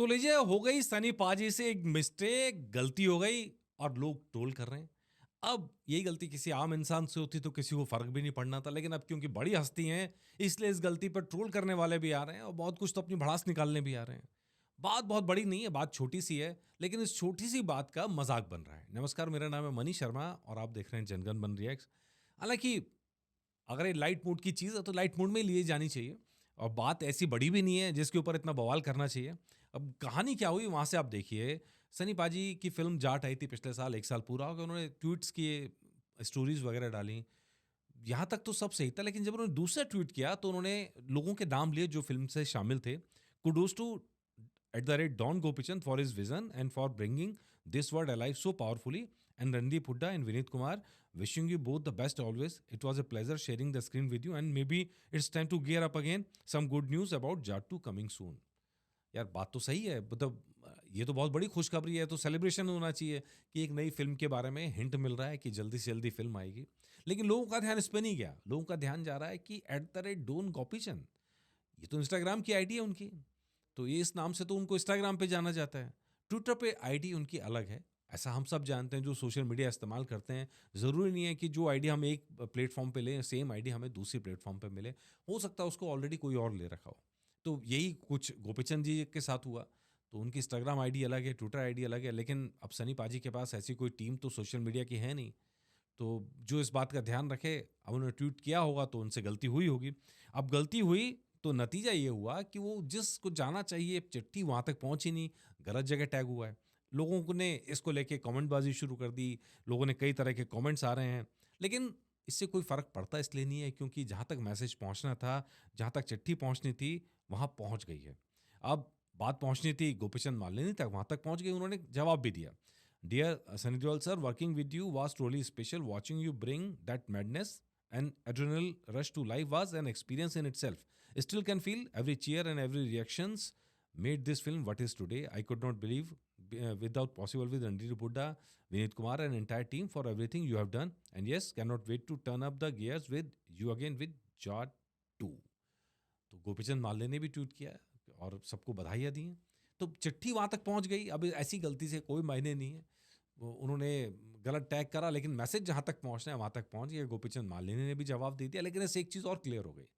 तो लीजिए हो गई सनी पाजी से एक मिस्टेक, गलती हो गई और लोग ट्रोल कर रहे हैं। अब यही गलती किसी आम इंसान से होती तो किसी को फर्क भी नहीं पड़ना था, लेकिन अब क्योंकि बड़ी हस्ती हैं इसलिए इस गलती पर ट्रोल करने वाले भी आ रहे हैं और बहुत कुछ तो अपनी भड़ास निकालने भी आ रहे हैं। बात बहुत बड़ी नहीं है, बात छोटी सी है, लेकिन इस छोटी सी बात का मजाक बन रहा है। नमस्कार, मेरा नाम है मनीष शर्मा और आप देख रहे हैं जनगण मन रिएक्ट्स। हालांकि अगर ये लाइट मूड की चीज़ है तो लाइट मूड में ही लिए जानी चाहिए और बात ऐसी बड़ी भी नहीं है जिसके ऊपर इतना बवाल करना चाहिए। अब कहानी क्या हुई वहाँ से आप देखिए। सनी पाजी की फ़िल्म जाट आई थी पिछले साल, 1 साल पूरा हो गया, उन्होंने ट्वीट्स किए, स्टोरीज़ वगैरह डाली। यहाँ तक तो सब सही था, लेकिन जब उन्होंने दूसरा ट्वीट किया तो उन्होंने लोगों के नाम लिए जो फ़िल्म से शामिल थे। Kudos to @Don Gopichand for his vision and for bringing this word alive so powerfully. And Randeep Hooda and Vinit Kumar, wishing you both the best always. It was a pleasure sharing the screen with you, and maybe it's time to gear up again. Some good news about Jat 2 coming soon. यार बात तो सही है, मतलब ये तो बहुत बड़ी खुशखबरी है, तो सेलिब्रेशन होना चाहिए कि एक नई फ़िल्म के बारे में हिंट मिल रहा है कि जल्दी से जल्दी फ़िल्म आएगी। लेकिन लोगों का ध्यान इस पे नहीं गया, लोगों का ध्यान जा रहा है कि @Don Gopichand, ये तो इंस्टाग्राम की आईडी है उनकी। तो ये इस नाम से तो उनको इंस्टाग्राम पे जाना जाता है। ट्विटर पे आईडी उनकी अलग है। ऐसा हम सब जानते हैं जो सोशल मीडिया इस्तेमाल करते हैं। ज़रूरी नहीं है कि जो आईडी हम एक प्लेटफ़ॉर्म पे लें, सेम आईडी हमें दूसरी प्लेटफ़ॉर्म पे मिले। हो सकता है उसको ऑलरेडी कोई और ले रखा हो। तो यही कुछ गोपीचंद जी के साथ हुआ। तो उनकी इंस्टाग्राम आईडी अलग है, ट्विटर आईडी अलग है, लेकिन अब सनी पाजी के पास ऐसी कोई टीम तो सोशल मीडिया की है नहीं। तो जो इस बात का ध्यान रखे, अब उन्होंने ट्वीट किया होगा तो उनसे गलती हुई होगी। अब गलती हुई तो नतीजा ये हुआ कि वो जिसको जाना चाहिए चिट्ठी वहाँ तक पहुँची नहीं, गलत जगह टैग हुआ है। लोगों को ने इसको लेके कमेंटबाज़ी शुरू कर दी, लोगों ने कई तरह के कमेंट्स आ रहे हैं। लेकिन इससे कोई फ़र्क पड़ता इसलिए नहीं है क्योंकि जहाँ तक मैसेज पहुँचना था, जहाँ तक चिट्ठी पहुँचनी थी, वहाँ पहुँच गई है। अब बात पहुँचनी थी गोपीचंद मालिनी तक, वहाँ तक पहुँच गई, उन्होंने जवाब भी दिया। Dear Sunny Deol sir, working with you was truly special. Watching you bring that madness and adrenal rush to life was an experience in itself. Still can feel every cheer and every reactions made this film what is today. I could not believe without possible with Ranjit Buddha, Vinit Kumar and entire team for everything you have done. And yes, cannot wait to turn up the gears with you again with Jot 2. तो गोपीचंद माल्ले ने भी tweet किया और सबको बधाइयाँ दी हैं। तो चिट्ठी वहाँ तक पहुँच गई, अब ऐसी गलती से कोई मायने नहीं है। वो उन्होंने गलत टैग करा, लेकिन मैसेज जहाँ तक पहुँचना है वहाँ तक पहुँच गया। गोपीचंद मालिनी ने भी जवाब दे दिया, लेकिन इससे एक चीज़ और क्लियर हो गई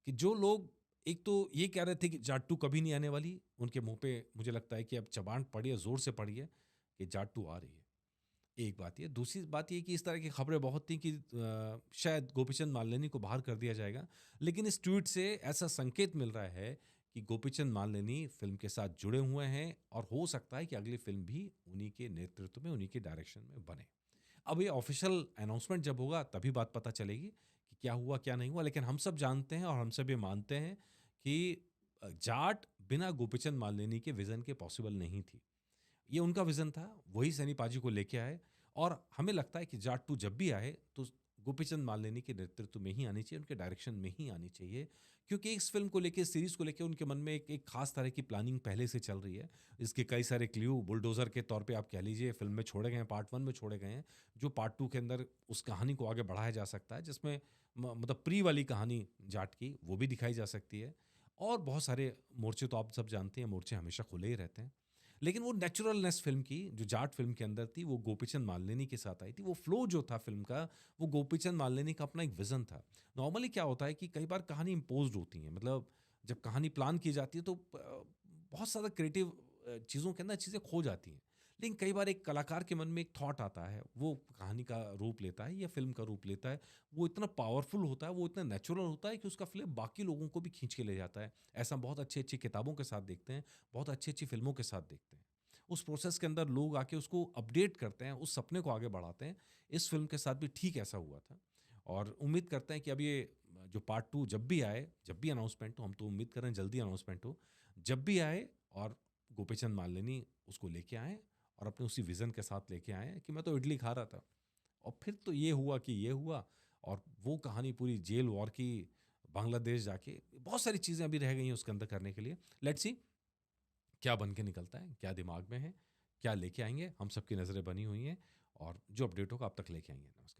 कि जो लोग एक तो ये कह रहे थे कि जाट 2 कभी नहीं आने वाली, उनके मुँह पे मुझे लगता है कि अब चबान पड़ी है, ज़ोर से पड़ी है कि जाट 2 आ रही है। एक बात ये, दूसरी बात ये कि इस तरह की खबरें बहुत थी कि शायद गोपीचंद मालिनी को बाहर कर दिया जाएगा, लेकिन इस ट्वीट से ऐसा संकेत मिल रहा है कि गोपीचंद मालिनी फ़िल्म के साथ जुड़े हुए हैं और हो सकता है कि अगली फ़िल्म भी उन्हीं के नेतृत्व में, उन्हीं के डायरेक्शन में बने। अब ये ऑफ़िशियल अनाउंसमेंट जब होगा तभी बात पता चलेगी कि क्या हुआ, क्या नहीं हुआ, लेकिन हम सब जानते हैं और हम सब ये मानते हैं कि जाट बिना गोपीचंद मालिनी के विज़न के पॉसिबल नहीं थी। ये उनका विज़न था, वही सनी पाजी को लेके आए और हमें लगता है कि जाट 2 जब भी आए तो गोपीचंद मालिनी के नेतृत्व में ही आनी चाहिए, उनके डायरेक्शन में ही आनी चाहिए। क्योंकि इस फ़िल्म को लेके, इस सीरीज़ को लेके उनके मन में एक एक ख़ास तरह की प्लानिंग पहले से चल रही है। इसके कई सारे क्लू बुलडोज़र के तौर पे आप कह लीजिए फ़िल्म में छोड़े गए हैं, पार्ट 1 में छोड़े गए हैं, जो पार्ट 2 के अंदर उस कहानी को आगे बढ़ाया जा सकता है, जिसमें मतलब प्री वाली कहानी जाट की, वो भी दिखाई जा सकती है। और बहुत सारे मोर्चे तो आप सब जानते हैं, मोर्चे हमेशा खुले ही रहते हैं। लेकिन वो नेचुरलनेस फ़िल्म की, जो जाट फ़िल्म के अंदर थी, वो गोपीचंद मालिनी के साथ आई थी। वो फ्लो जो था फ़िल्म का, वो गोपीचंद मालिनी का अपना एक विज़न था। नॉर्मली क्या होता है कि कई बार कहानी इम्पोज़्ड होती है, मतलब जब कहानी प्लान की जाती है तो बहुत ज़्यादा क्रिएटिव चीज़ों के अंदर चीज़ें खो जाती हैं। लेकिन कई बार एक कलाकार के मन में एक थॉट आता है, वो कहानी का रूप लेता है या फ़िल्म का रूप लेता है। वो इतना पावरफुल होता है, वो इतना नेचुरल होता है कि उसका फ़िल्म बाकी लोगों को भी खींच के ले जाता है। ऐसा बहुत अच्छी-अच्छी किताबों के साथ देखते हैं, बहुत अच्छी-अच्छी फ़िल्मों के साथ देखते हैं। उस प्रोसेस के अंदर लोग आके उसको अपडेट करते हैं, उस सपने को आगे बढ़ाते हैं। इस फ़िल्म के साथ भी ठीक ऐसा हुआ था और उम्मीद करते हैं कि अब ये जो पार्ट 2 जब भी आए, जब भी अनाउंसमेंट हो, हम तो उम्मीद कर रहे हैं जल्दी अनाउंसमेंट हो, जब भी आए और गोपीचंद मालिनी उसको लेके आएँ और अपने उसी विज़न के साथ लेके आएँ कि मैं तो इडली खा रहा था और फिर तो ये हुआ कि ये हुआ और वो कहानी पूरी जेल वॉर की, बांग्लादेश जाके बहुत सारी चीज़ें अभी रह गई हैं उसके अंदर करने के लिए। लेट्स सी क्या बन के निकलता है, क्या दिमाग में है, क्या लेके आएँगे, हम सबकी नज़रें बनी हुई हैं और जो अपडेट होगा आप तक लेके आएँगे। नमस्कार।